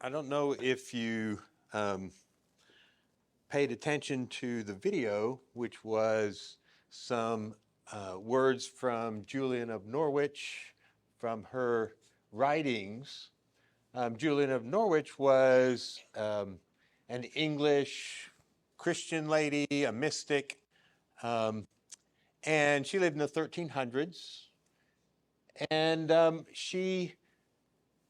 I don't know if you paid attention to the video, which was some words from Julian of Norwich from her writings. Julian of Norwich was an English Christian lady, a mystic, and she lived in the 1300s. And she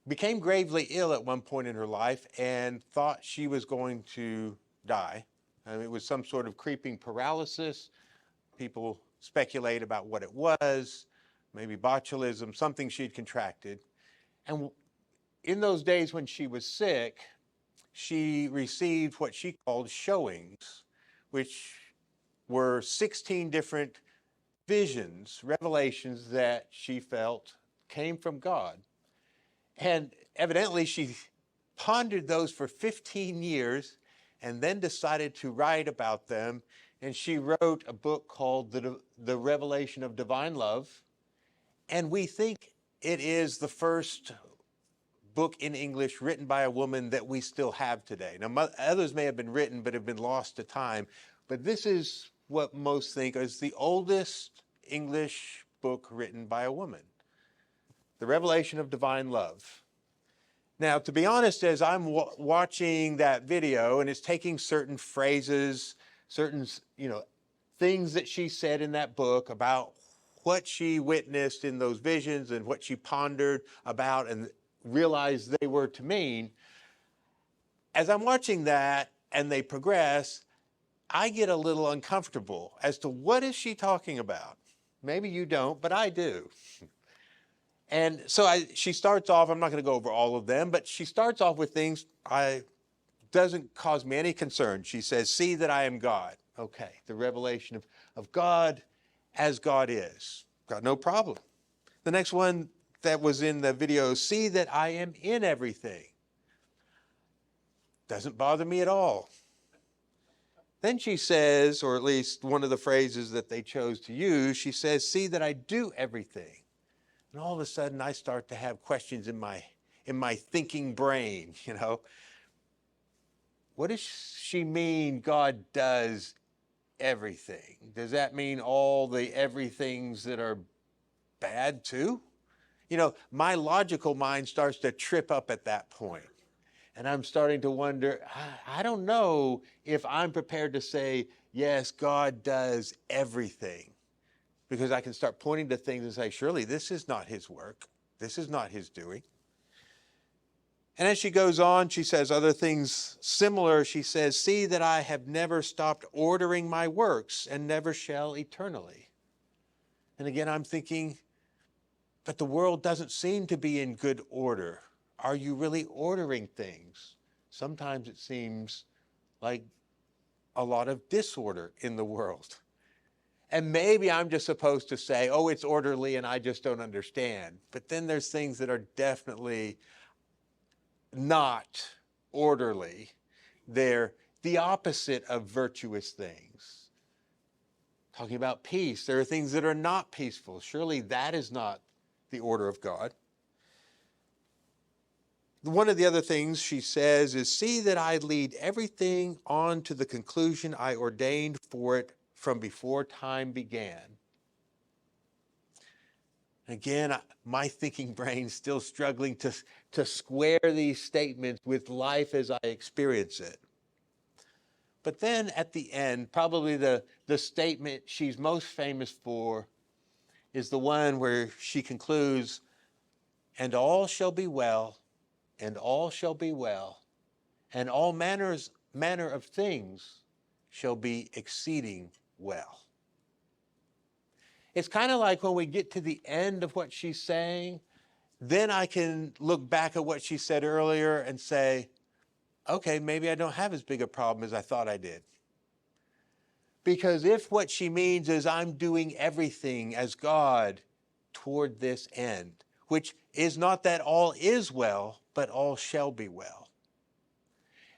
became gravely ill at one point in her life and thought she was going to die. It was some sort of creeping paralysis. People speculate about what it was, maybe botulism, something she'd contracted. And in those days when she was sick, she received what she called showings, which were 16 different visions, revelations that she felt came from God. And evidently she pondered those for 15 years and then decided to write about them. And she wrote a book called The Revelation of Divine Love. And we think it is the first book in English written by a woman that we still have today. Now, others may have been written but have been lost to time. But this is what most think is the oldest English book written by a woman. The Revelation of Divine Love. Now, to be honest, as I'm watching that video, and it's taking certain phrases, certain, things that she said in that book about what she witnessed in those visions and what she pondered about and realized they were to mean, as I'm watching that and they progress, I get a little uncomfortable as to what is she talking about. Maybe you don't, but I do. And so she starts off, I'm not going to go over all of them, but she starts off with things doesn't cause me any concern. She says, see that I am God. Okay, the revelation of God as God is. Got no problem. The next one that was in the video, see that I am in everything. Doesn't bother me at all. Then she says, or at least one of the phrases that they chose to use, she says, see that I do everything. And all of a sudden, I start to have questions in my thinking brain, What does she mean God does everything? Does that mean all the everythings that are bad too? My logical mind starts to trip up at that point. And I'm starting to wonder, I don't know if I'm prepared to say, yes, God does everything. Because I can start pointing to things and say, surely this is not his work. This is not his doing. And as she goes on, she says other things similar. She says, see that I have never stopped ordering my works and never shall eternally. And again, I'm thinking, but the world doesn't seem to be in good order. Are you really ordering things? Sometimes it seems like a lot of disorder in the world. And maybe I'm just supposed to say, oh, it's orderly and I just don't understand. But then there's things that are definitely not orderly. They're the opposite of virtuous things. Talking about peace, there are things that are not peaceful. Surely that is not the order of God. One of the other things she says is, see that I lead everything on to the conclusion I ordained for it from before time began. Again, my thinking brain's still struggling to square these statements with life as I experience it. But then at the end, probably the statement she's most famous for is the one where she concludes, and all shall be well, and all shall be well, and all manner of things shall be exceeding well. It's kind of like when we get to the end of what she's saying, then I can look back at what she said earlier and say, okay, maybe I don't have as big a problem as I thought I did. Because if what she means is I'm doing everything as God toward this end, which is not that all is well, but all shall be well.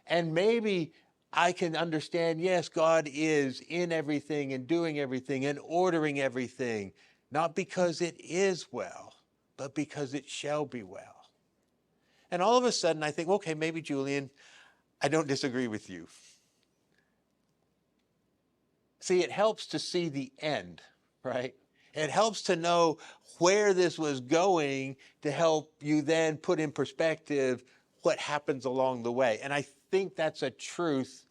And maybe I can understand, yes, God is in everything and doing everything and ordering everything, not because it is well, but because it shall be well. And all of a sudden I think, okay, maybe Julian, I don't disagree with you. See, it helps to see the end, right? It helps to know where this was going to help you then put in perspective what happens along the way. And I think that's a truth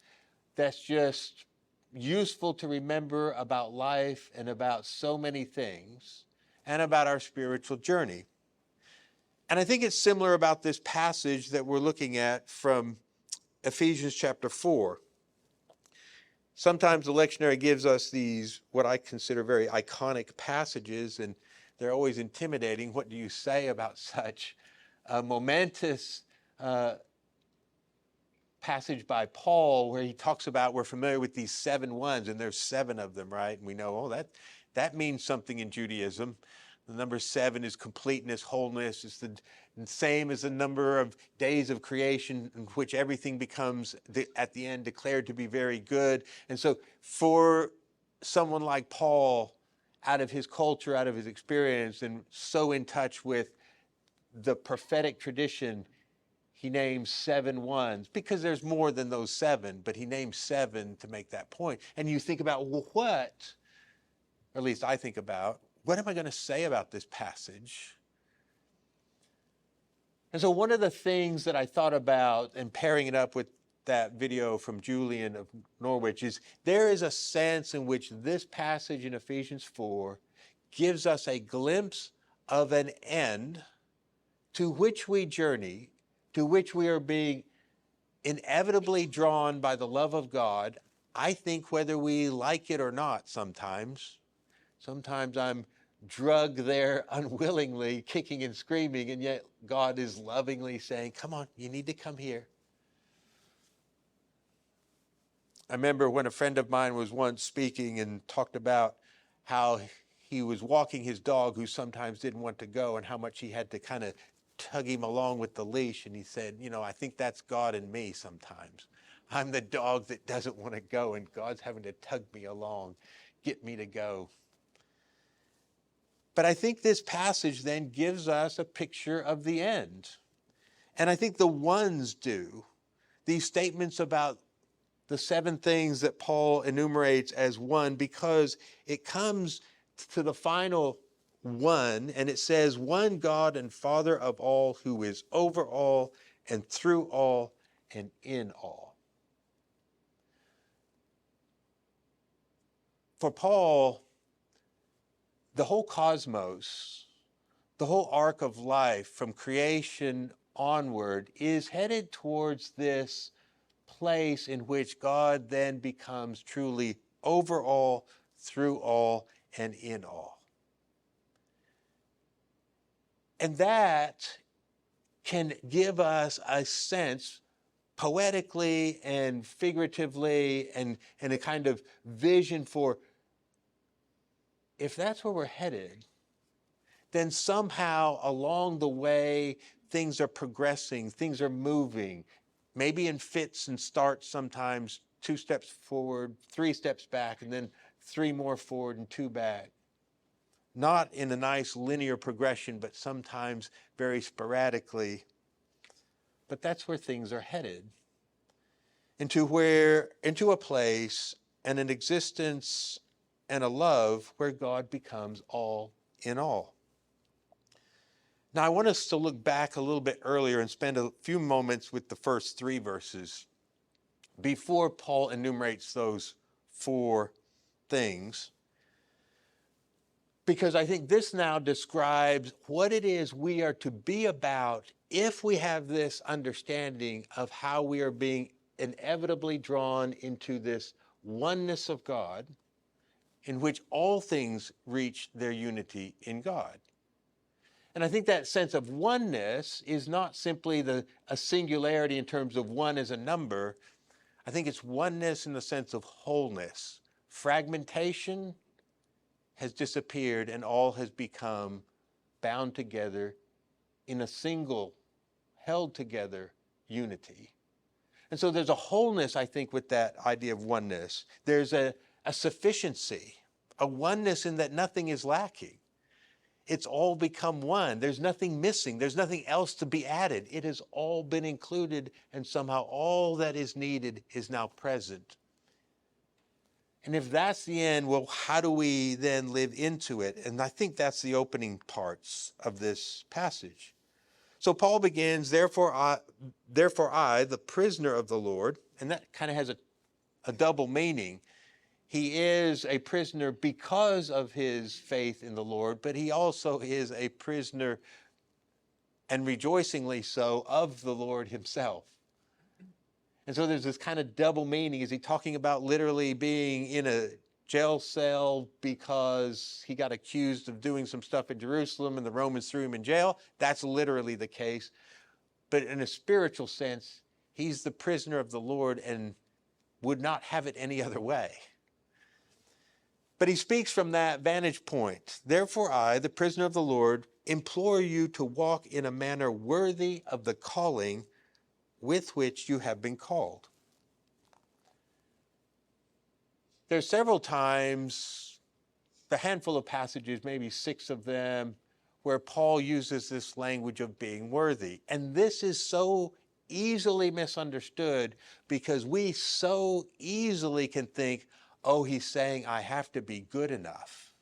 that's just useful to remember about life and about so many things and about our spiritual journey. And I think it's similar about this passage that we're looking at from Ephesians chapter 4. Sometimes the lectionary gives us these, what I consider very iconic passages, and they're always intimidating. What do you say about such a momentous passage by Paul where he talks about, we're familiar with these 7 ones, and there's 7 of them, right? And we know, oh, that means something in Judaism. The number 7 is completeness, wholeness. It's the same as the number of days of creation in which everything becomes, at the end, declared to be very good. And so for someone like Paul, out of his culture, out of his experience, and so in touch with the prophetic tradition, he names 7 ones, because there's more than those 7, but he names 7 to make that point. And you think about, well, what, or at least I think about, what am I going to say about this passage? And so one of the things that I thought about, and pairing it up with that video from Julian of Norwich, is there is a sense in which this passage in Ephesians 4 gives us a glimpse of an end to which we journey, to which we are being inevitably drawn by the love of God. I think whether we like it or not sometimes. Sometimes I'm drugged there unwillingly, kicking and screaming, and yet God is lovingly saying, come on, you need to come here. I remember when a friend of mine was once speaking and talked about how he was walking his dog who sometimes didn't want to go, and how much he had to kind of tug him along with the leash. And he said, I think that's God in me sometimes. I'm the dog that doesn't want to go, and God's having to tug me along, get me to go. But I think this passage then gives us a picture of the end. And I think the ones do. These statements about the 7 things that Paul enumerates as one, because it comes to the final one, and it says, one God and Father of all, who is over all and through all and in all. For Paul, the whole cosmos, the whole arc of life from creation onward is headed towards this place in which God then becomes truly over all, through all, and in all. And that can give us a sense, poetically and figuratively, and a kind of vision for, if that's where we're headed, then somehow along the way, things are progressing, things are moving, maybe in fits and starts sometimes, 2 steps forward, 3 steps back, and then 3 more forward and 2 back. Not in a nice linear progression, but sometimes very sporadically. But that's where things are headed. Into a place and an existence and a love where God becomes all in all. Now, I want us to look back a little bit earlier and spend a few moments with the first 3 verses before Paul enumerates those 4 things. Because I think this now describes what it is we are to be about if we have this understanding of how we are being inevitably drawn into this oneness of God, in which all things reach their unity in God. And I think that sense of oneness is not simply a singularity in terms of 1 as a number. I think it's oneness in the sense of wholeness. Fragmentation has disappeared and all has become bound together in a single, held together unity. And so there's a wholeness, I think, with that idea of oneness. There's a sufficiency, a oneness in that nothing is lacking. It's all become one. There's nothing missing. There's nothing else to be added. It has all been included, and somehow all that is needed is now present. And if that's the end, well, how do we then live into it? And I think that's the opening parts of this passage. So Paul begins, therefore I, the prisoner of the Lord, and that kind of has a double meaning. He is a prisoner because of his faith in the Lord, but he also is a prisoner, and rejoicingly so, of the Lord himself. And so there's this kind of double meaning. Is he talking about literally being in a jail cell because he got accused of doing some stuff in Jerusalem and the Romans threw him in jail? That's literally the case. But in a spiritual sense, he's the prisoner of the Lord and would not have it any other way. But he speaks from that vantage point. Therefore I, the prisoner of the Lord, implore you to walk in a manner worthy of the calling with which you have been called. There's several times, a handful of passages, maybe 6 of them, where Paul uses this language of being worthy. And this is so easily misunderstood because we so easily can think, oh, he's saying I have to be good enough.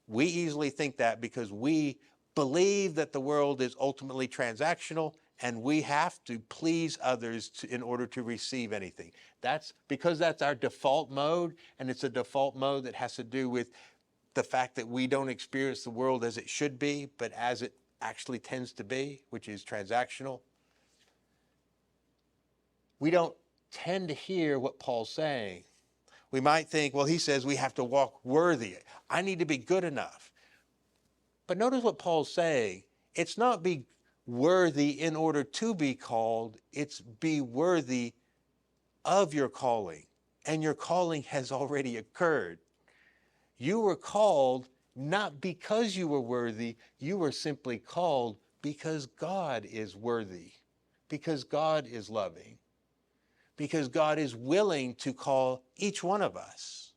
We easily think that because we believe that the world is ultimately transactional and we have to please others in order to receive anything. That's because that's our default mode, and it's a default mode that has to do with the fact that we don't experience the world as it should be, but as it actually tends to be, which is transactional. We don't tend to hear what Paul's saying. We might think, well, he says we have to walk worthy. I need to be good enough. But notice what Paul's saying. It's not be worthy in order to be called. It's be worthy of your calling. And your calling has already occurred. You were called not because you were worthy. You were simply called because God is worthy, because God is loving, because God is willing to call each one of us.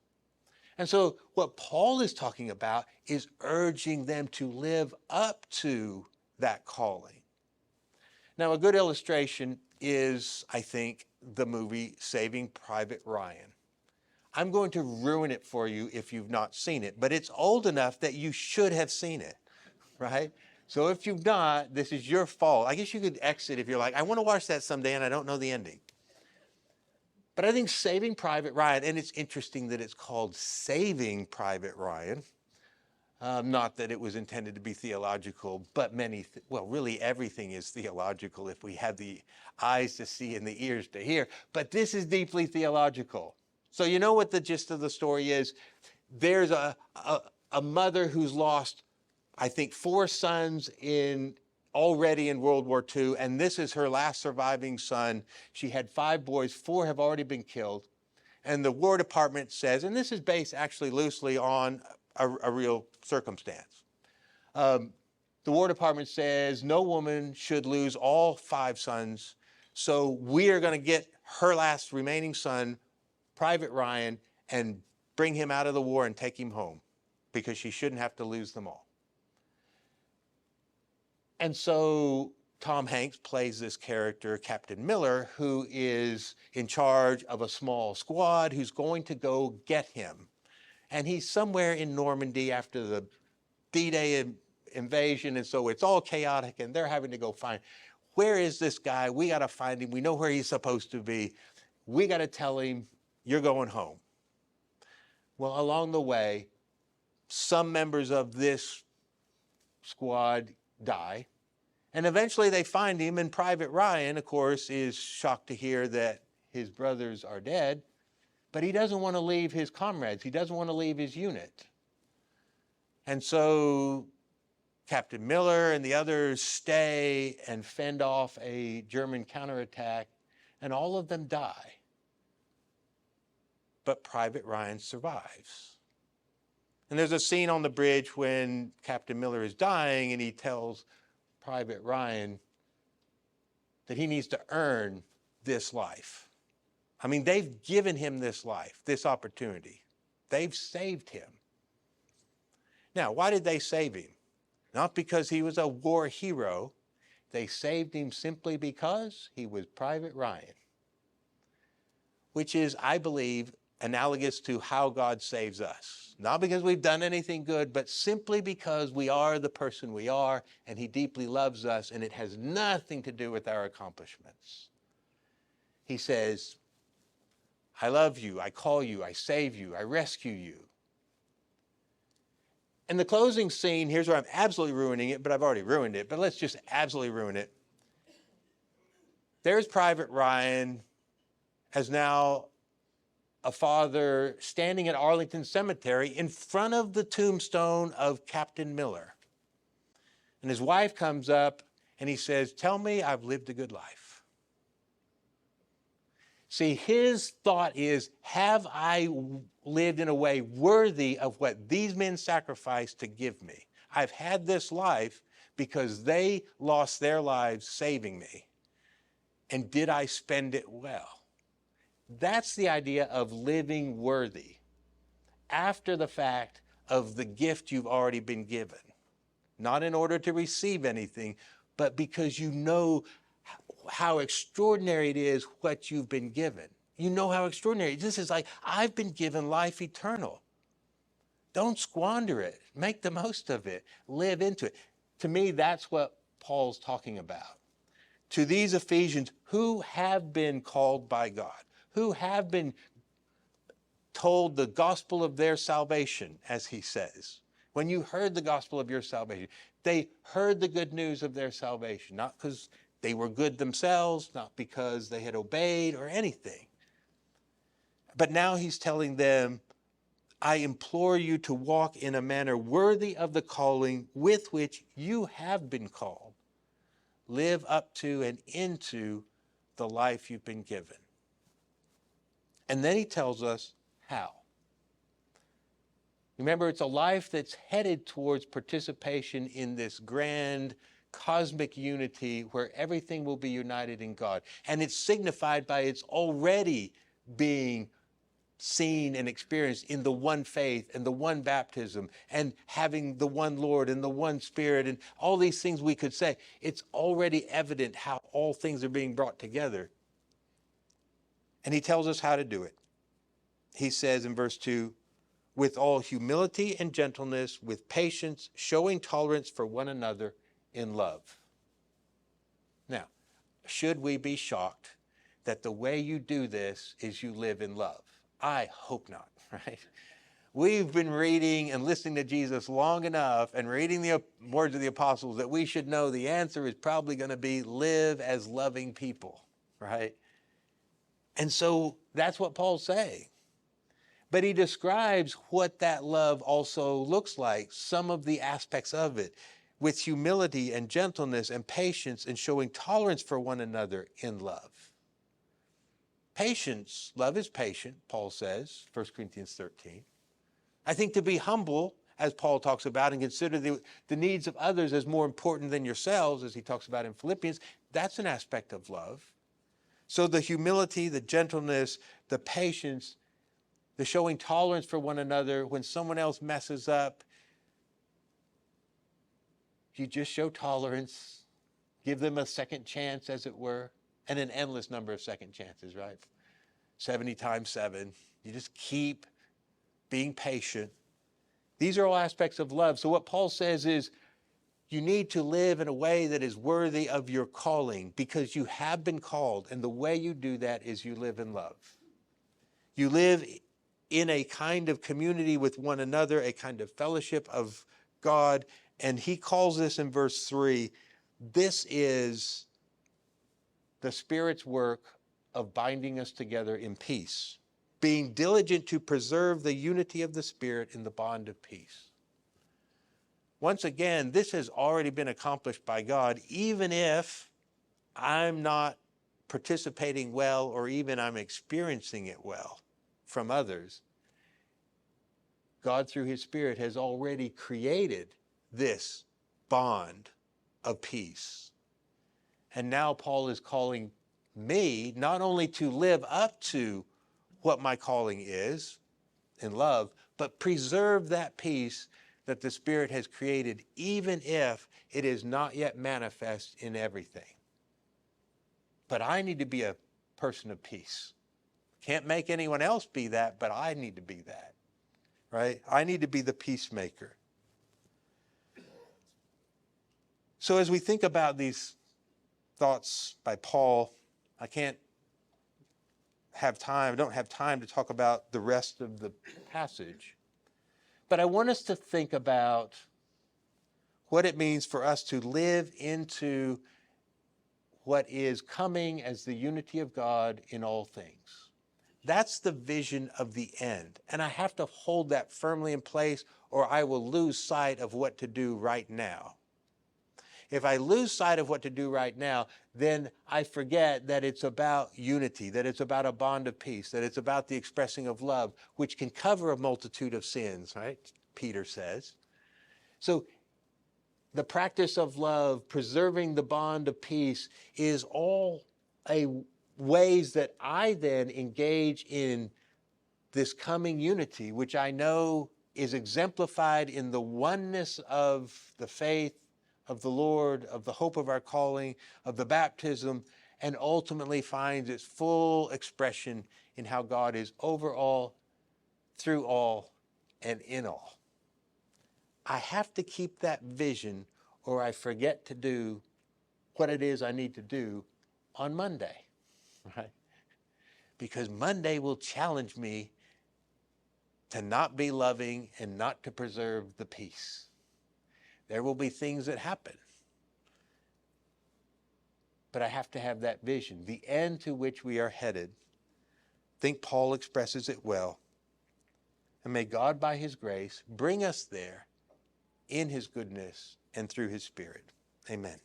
And so what Paul is talking about is urging them to live up to that calling. Now, a good illustration is, I think, the movie Saving Private Ryan. I'm going to ruin it for you if you've not seen it, but it's old enough that you should have seen it, right? So if you've not, this is your fault. I guess you could exit if you're like, I want to watch that someday and I don't know the ending. But I think Saving Private Ryan, and it's interesting that it's called Saving Private Ryan, not that it was intended to be theological, but really everything is theological if we have the eyes to see and the ears to hear. But this is deeply theological. So you know what the gist of the story is? There's a mother who's lost, I think, 4 sons already in World War II, and this is her last surviving son. She had 5 boys, 4 have already been killed. And the War Department says, and this is based actually loosely on a real circumstance. The War Department says no woman should lose all 5 sons, so we are going to get her last remaining son, Private Ryan, and bring him out of the war and take him home because she shouldn't have to lose them all. And so Tom Hanks plays this character, Captain Miller, who is in charge of a small squad who's going to go get him. And he's somewhere in Normandy after the D-Day invasion, and so it's all chaotic, and they're having to go find, where is this guy? We got to find him. We know where he's supposed to be. We got to tell him, you're going home. Well, along the way, some members of this squad die, and eventually they find him, and Private Ryan, of course, is shocked to hear that his brothers are dead, but he doesn't want to leave his comrades. He doesn't want to leave his unit. And so Captain Miller and the others stay and fend off a German counterattack, and all of them die. But Private Ryan survives. And there's a scene on the bridge when Captain Miller is dying, and he tells Private Ryan that he needs to earn this life. I mean, they've given him this life, this opportunity. They've saved him. Now, why did they save him? not because he was a war hero. They saved him simply because he was Private Ryan, which is, I believe, analogous to how God saves us. Not because we've done anything good, but simply because we are the person we are, and he deeply loves us, and it has nothing to do with our accomplishments. He says, I love you, I call you, I save you, I rescue you. And the closing scene, here's where I'm absolutely ruining it, but I've already ruined it, but let's just absolutely ruin it. There's Private Ryan as now a father standing at Arlington Cemetery in front of the tombstone of Captain Miller. And his wife comes up and he says, tell me I've lived a good life. See, his thought is, have I lived in a way worthy of what these men sacrificed to give me? I've had this life because they lost their lives saving me. And did I spend it well? That's the idea of living worthy after the fact of the gift you've already been given. Not in order to receive anything, but because you know how extraordinary it is what you've been given. You know how extraordinary. This is like, I've been given life eternal. Don't squander it. Make the most of it. Live into it. To me, that's what Paul's talking about. To these Ephesians who have been called by God, who have been told the gospel of their salvation, as he says. When you heard the gospel of your salvation, they heard the good news of their salvation, not because they were good themselves, not because they had obeyed or anything. But now he's telling them, I implore you to walk in a manner worthy of the calling with which you have been called. Live up to and into the life you've been given. And then he tells us how. Remember, it's a life that's headed towards participation in this grand cosmic unity where everything will be united in God. And it's signified by its already being seen and experienced in the one faith and the one baptism and having the one Lord and the one Spirit and all these things we could say. It's already evident how all things are being brought together. And he tells us how to do it. He says in verse 2, with all humility and gentleness, with patience, showing tolerance for one another in love. Now, should we be shocked that the way you do this is you live in love? I hope not, right? We've been reading and listening to Jesus long enough and reading the words of the apostles that we should know the answer is probably going to be live as loving people, right? And so that's what Paul's saying. But he describes what that love also looks like, some of the aspects of it, with humility and gentleness and patience and showing tolerance for one another in love. Patience, love is patient, Paul says, 1 Corinthians 13. I think to be humble, as Paul talks about, and consider the needs of others as more important than yourselves, as he talks about in Philippians, that's an aspect of love. So the humility, the gentleness, the patience, the showing tolerance for one another when someone else messes up, you just show tolerance, give them a second chance, as it were, and an endless number of second chances, right? 70 times 7. You just keep being patient. These are all aspects of love. So what Paul says is you need to live in a way that is worthy of your calling because you have been called, and the way you do that is you live in love. You live in a kind of community with one another, a kind of fellowship of God. And he calls this in verse 3, this is the Spirit's work of binding us together in peace, being diligent to preserve the unity of the Spirit in the bond of peace. Once again, this has already been accomplished by God, even if I'm not participating well or even I'm experiencing it well from others. God, through his Spirit, has already created this bond of peace. And now Paul is calling me not only to live up to what my calling is in love, but preserve that peace that the Spirit has created, even if it is not yet manifest in everything. But I need to be a person of peace. Can't make anyone else be that, but I need to be that, right? I need to be the peacemaker. So as we think about these thoughts by Paul, I don't have time to talk about the rest of the passage. But I want us to think about what it means for us to live into what is coming as the unity of God in all things. That's the vision of the end. And I have to hold that firmly in place, or I will lose sight of what to do right now. If I lose sight of what to do right now, then I forget that it's about unity, that it's about a bond of peace, that it's about the expressing of love, which can cover a multitude of sins, right? Peter says. So the practice of love, preserving the bond of peace, is all ways that I then engage in this coming unity, which I know is exemplified in the oneness of the faith of the Lord, of the hope of our calling, of the baptism, and ultimately finds its full expression in how God is over all, through all, and in all. I have to keep that vision, or I forget to do what it is I need to do on Monday, right? Because Monday will challenge me to not be loving and not to preserve the peace. There will be things that happen. But I have to have that vision, the end to which we are headed. I think Paul expresses it well. And may God, by his grace, bring us there in his goodness and through his Spirit. Amen.